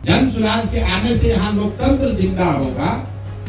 जन सुराज के आने से यहाँ लोकतंत्र जिंदा होगा।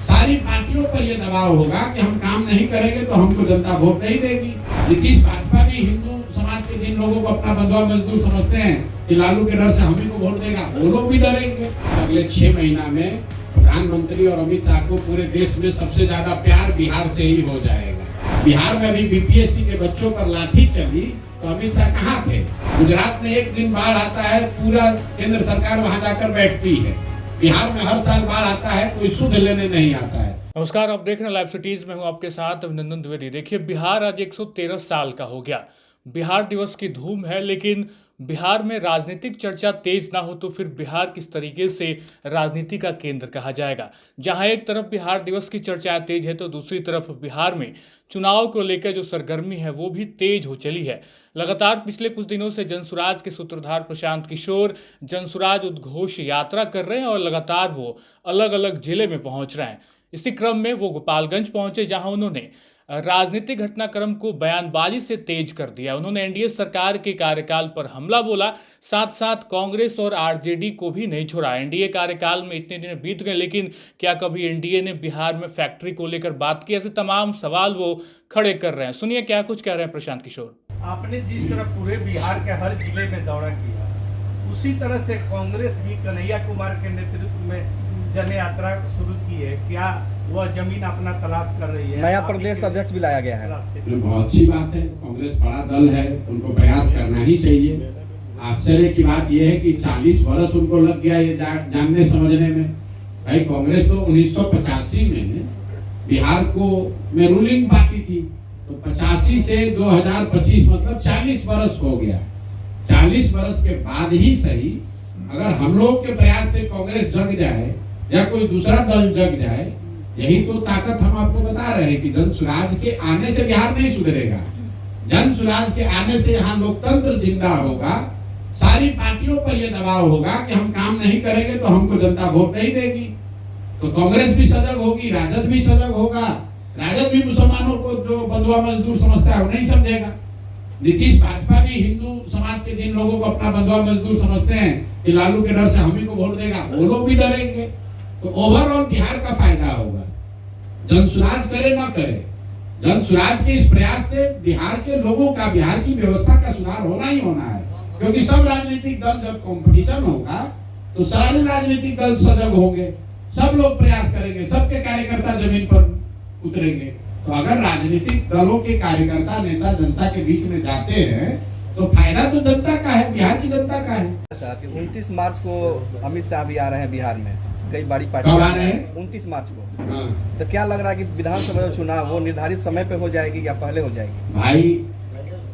सारी पार्टियों पर यह दबाव होगा कि हम काम नहीं करेंगे तो हमको जनता वोट नहीं देगी। नीतीश भाजपा भी हिंदू समाज के जिन लोगों को अपना बंधुआ मजदूर समझते हैं कि लालू के डर से हम ही को वोट देगा, वो लोग भी डरेंगे। अगले 6 महीना में प्रधानमंत्री और अमित शाह को पूरे देश में सबसे ज्यादा प्यार बिहार से ही हो जाएगा। बिहार में अभी बीपीएससी के बच्चों पर लाठी चली तो अमित शाह कहाँ थे? गुजरात में एक दिन बाढ़ आता है, पूरा केंद्र सरकार वहां जाकर बैठती है। बिहार में हर साल बाढ़ आता है, कोई सुध लेने नहीं आता है। नमस्कार, आप देख रहे हैं लाइव सिटीज में हूं आपके साथ अभिनंदन द्विवेदी। देखिए, बिहार आज 113 साल का हो गया। बिहार दिवस की धूम है, लेकिन बिहार में राजनीतिक चर्चा तेज ना हो तो फिर बिहार किस तरीके से राजनीति का केंद्र कहा जाएगा। जहां एक तरफ बिहार दिवस की चर्चा तेज है तो दूसरी तरफ बिहार में चुनाव को लेकर जो सरगर्मी है वो भी तेज हो चली है। लगातार पिछले कुछ दिनों से जनसुराज के सूत्रधार प्रशांत किशोर जनसुराज उद्घोष यात्रा कर रहे हैं और लगातार वो अलग अलग जिले में पहुंच रहे हैं। इसी क्रम में वो गोपालगंज पहुंचे, जहां उन्होंने राजनीतिक घटनाक्रम को बयानबाजी से तेज कर दिया। उन्होंने एनडीए सरकार के कार्यकाल पर हमला बोला, साथ साथ कांग्रेस और आरजेडी को भी नहीं छोड़ा। एनडीए कार्यकाल में इतने दिन बीत गए, लेकिन क्या कभी एनडीए ने बिहार में फैक्ट्री को लेकर बात की? ऐसे तमाम सवाल वो खड़े कर रहे हैं। सुनिए क्या कुछ कह रहे हैं प्रशांत किशोर। आपने जिस तरह पूरे बिहार के हर जिले में दौरा किया, उसी तरह से कांग्रेस भी कन्हैया कुमार के नेतृत्व में जन यात्रा शुरू की है। क्या वह जमीन अपना तलाश कर रही है? नया प्रदेश अध्यक्ष भी लाया गया है। बहुत अच्छी बात है, कांग्रेस बड़ा दल है, उनको प्रयास करना ही चाहिए। आश्चर्य की बात यह है कि 40 वर्ष उनको लग गया ये जानने समझने में। भाई, कांग्रेस तो 1985 में बिहार को में रूलिंग पार्टी थी, तो 85 से 2025 मतलब 40 वर्ष हो गया। 40 वर्ष के बाद ही सही, अगर हम लोग के प्रयास से कांग्रेस जग जाए या कोई दूसरा दल जग जाए, यही तो ताकत हम आपको बता रहे हैं कि जन सुराज के आने से बिहार नहीं सुधरेगा। जन सुराज के आने से यहाँ लोकतंत्र जिंदा होगा। सारी पार्टियों पर यह दबाव होगा कि हम काम नहीं करेंगे तो हमको जनता वोट नहीं देगी। तो कांग्रेस भी सजग होगी, राजद भी सजग होगा। राजद भी मुसलमानों को जो बंधुआ मजदूर समझता है वो नहीं समझेगा। नीतीश भाजपा भी हिंदू समाज के जिन लोगों को अपना बंधुआ मजदूर समझते हैं कि लालू के डर से हम ही को वोट देगा, वो लोग भी डरेंगे। तो ओवरऑल बिहार का फायदा होगा। जनसुराज करे ना करे, जनसुराज के इस प्रयास से बिहार के लोगों का, बिहार की व्यवस्था का सुधार होना ही होना है। क्योंकि सब राजनीतिक दल जब कंपटीशन होगा तो सारे राजनीतिक दल सजग होंगे, सब लोग प्रयास करेंगे, सबके कार्यकर्ता जमीन पर उतरेंगे। तो अगर राजनीतिक दलों के कार्यकर्ता नेता जनता के बीच में जाते हैं तो फायदा तो जनता का है, बिहार की जनता का है। 29 मार्च को अमित शाह भी आ रहे हैं बिहार में, कई बड़ी पार्टी कब आ रहे हैं? 29 मार्च को। हाँ। तो क्या लग रहा है कि विधानसभा चुनाव वो निर्धारित समय पे हो जाएगी या पहले हो जाएगी? भाई,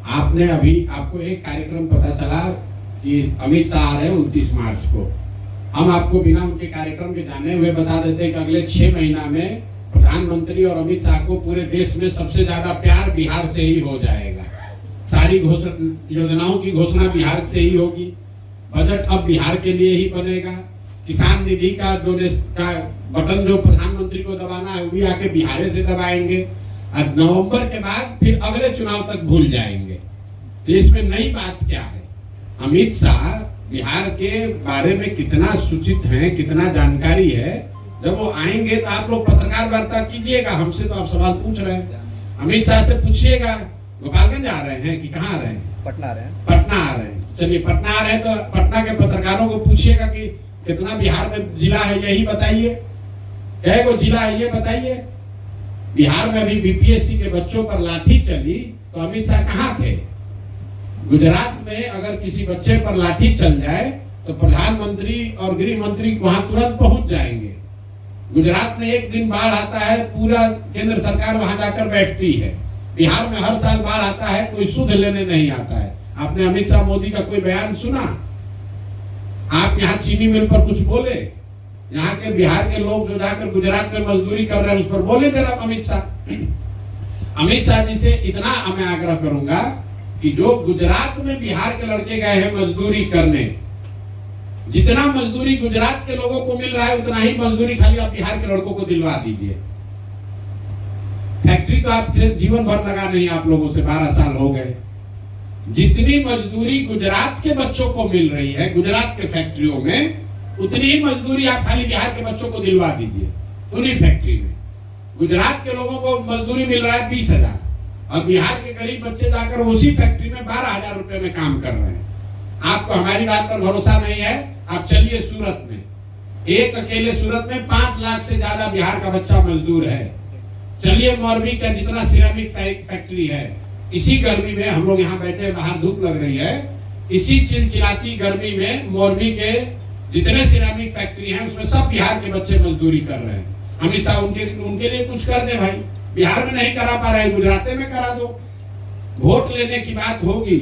आपने अभी आपको एक कार्यक्रम पता चला कि अमित शाह आ रहे हैं 29 मार्च को। हम आपको बिना उनके कार्यक्रम के जाने हुए बता देते हैं कि अगले 6 महीना में प्रधानमंत्री और अमित शाह को पूरे देश में सबसे ज्यादा प्यार बिहार से ही हो जाएगा। सारी योजनाओं की घोषणा बिहार से ही होगी। बजट अब बिहार के लिए ही बनेगा। किसान निधि का बटन जो प्रधानमंत्री को दबाना है वो भी आके बिहार से दबाएंगे। और नवंबर के बाद फिर अगले चुनाव तक भूल जाएंगे। तो इसमें नई बात क्या है? अमित शाह बिहार के बारे में कितना सूचित है, कितना जानकारी है। जब वो आएंगे तो आप लोग पत्रकार वार्ता कीजिएगा, हमसे तो आप सवाल पूछ रहे हैं। अमित शाह से पूछिएगा गोपालगंज आ रहे हैं कि कहाँ आ रहे हैं? पटना आ रहे हैं। पटना आ रहे हैं। चलिए, पटना आ रहे हैं तो पटना के पत्रकारों को पूछिएगा कि कितना बिहार में जिला है, यही बताइए। कई गो जिला है ये बताइए। बिहार में अभी बीपीएससी के बच्चों पर लाठी चली तो अमित शाह कहाँ थे? गुजरात में अगर किसी बच्चे पर लाठी चल जाए तो प्रधानमंत्री और गृह मंत्री वहां तुरंत पहुंच जाएंगे। गुजरात में एक दिन बाढ़ आता है, पूरा केंद्र सरकार वहां जाकर बैठती है। बिहार में हर साल बाढ़ आता है, कोई सुध लेने नहीं आता है। आपने अमित शाह मोदी का कोई बयान सुना? आप यहाँ चीनी मिल पर कुछ बोले? यहाँ के बिहार के लोग जो जाकर गुजरात में मजदूरी कर रहे हैं उस पर बोले थे अमित शाह? अमित शाह जी से इतना मैं आग्रह करूंगा कि जो गुजरात में बिहार के लड़के गए हैं मजदूरी करने, जितना मजदूरी गुजरात के लोगों को मिल रहा है उतना ही मजदूरी खाली आप बिहार के लड़कों को दिलवा दीजिए। फैक्ट्री तो आप जीवन भर लगा नहीं, आप लोगों से 12 साल हो गए। जितनी मजदूरी गुजरात के बच्चों को मिल रही है गुजरात के फैक्ट्रियों में, उतनी ही मजदूरी आप खाली बिहार के बच्चों को दिलवा दीजिए उन्हीं फैक्ट्री में। गुजरात के लोगों को मजदूरी मिल रहा है 20,000 और बिहार के गरीब बच्चे जाकर उसी फैक्ट्री में 12,000 रुपए में काम कर रहे हैं। आपको हमारी बात पर भरोसा नहीं है, आप चलिए सूरत में, एक अकेले सूरत में 5 लाख से ज्यादा बिहार का बच्चा मजदूर है। चलिए मोरबी का जितना सिरेमिक फैक्ट्री है, इसी गर्मी में हम लोग यहाँ बैठे, बाहर धूप लग रही है, इसी चिलचिलाती गर्मी में मोरबी के जितने सिरेमिक फैक्ट्री हैं उसमें सब बिहार के बच्चे मजदूरी कर रहे हैं। अमित शाह उनके लिए कुछ कर दे भाई, बिहार में नहीं करा पा रहे, गुजरात में करा दो। वोट लेने की बात होगी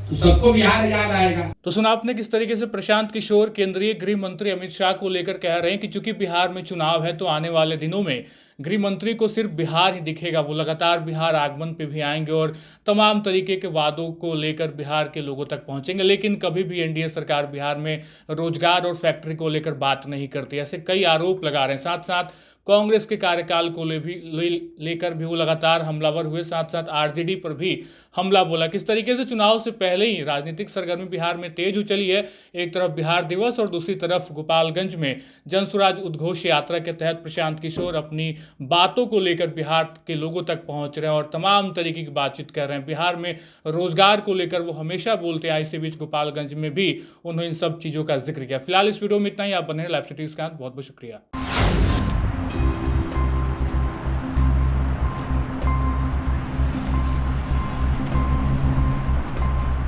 तो सबको बिहार याद आएगा। तो सुना आपने किस तरीके से प्रशांत किशोर केंद्रीय गृह मंत्री अमित शाह को लेकर कह रहे हैं कि चूंकि बिहार में चुनाव है तो आने वाले दिनों में गृह मंत्री को सिर्फ बिहार ही दिखेगा। वो लगातार बिहार आगमन पे भी आएंगे और तमाम तरीके के वादों को लेकर बिहार के लोगों तक पहुंचेंगे, लेकिन कभी भी एनडीए सरकार बिहार में रोजगार और फैक्ट्री को लेकर बात नहीं करती। ऐसे कई आरोप लगा रहे हैं। साथ साथ कांग्रेस के कार्यकाल को लेकर भी वो लगातार हमलावर हुए, साथ साथ आरजेडी पर भी हमला बोला। किस तरीके से चुनाव से पहले ही राजनीतिक सरगर्मी बिहार में तेज हो चली है। एक तरफ बिहार दिवस और दूसरी तरफ गोपालगंज में जनसुराज उद्घोष यात्रा के तहत प्रशांत किशोर अपनी बातों को लेकर बिहार के लोगों तक पहुंच रहे हैं और तमाम तरीके की बातचीत कर रहे हैं। बिहार में रोजगार को लेकर वो हमेशा बोलते हैं, इसी बीच गोपालगंज में भी उन्होंने इन सब चीज़ों का जिक्र किया। फिलहाल इस वीडियो में इतना ही। आप बने लाइव सिटी के साथ। बहुत बहुत शुक्रिया।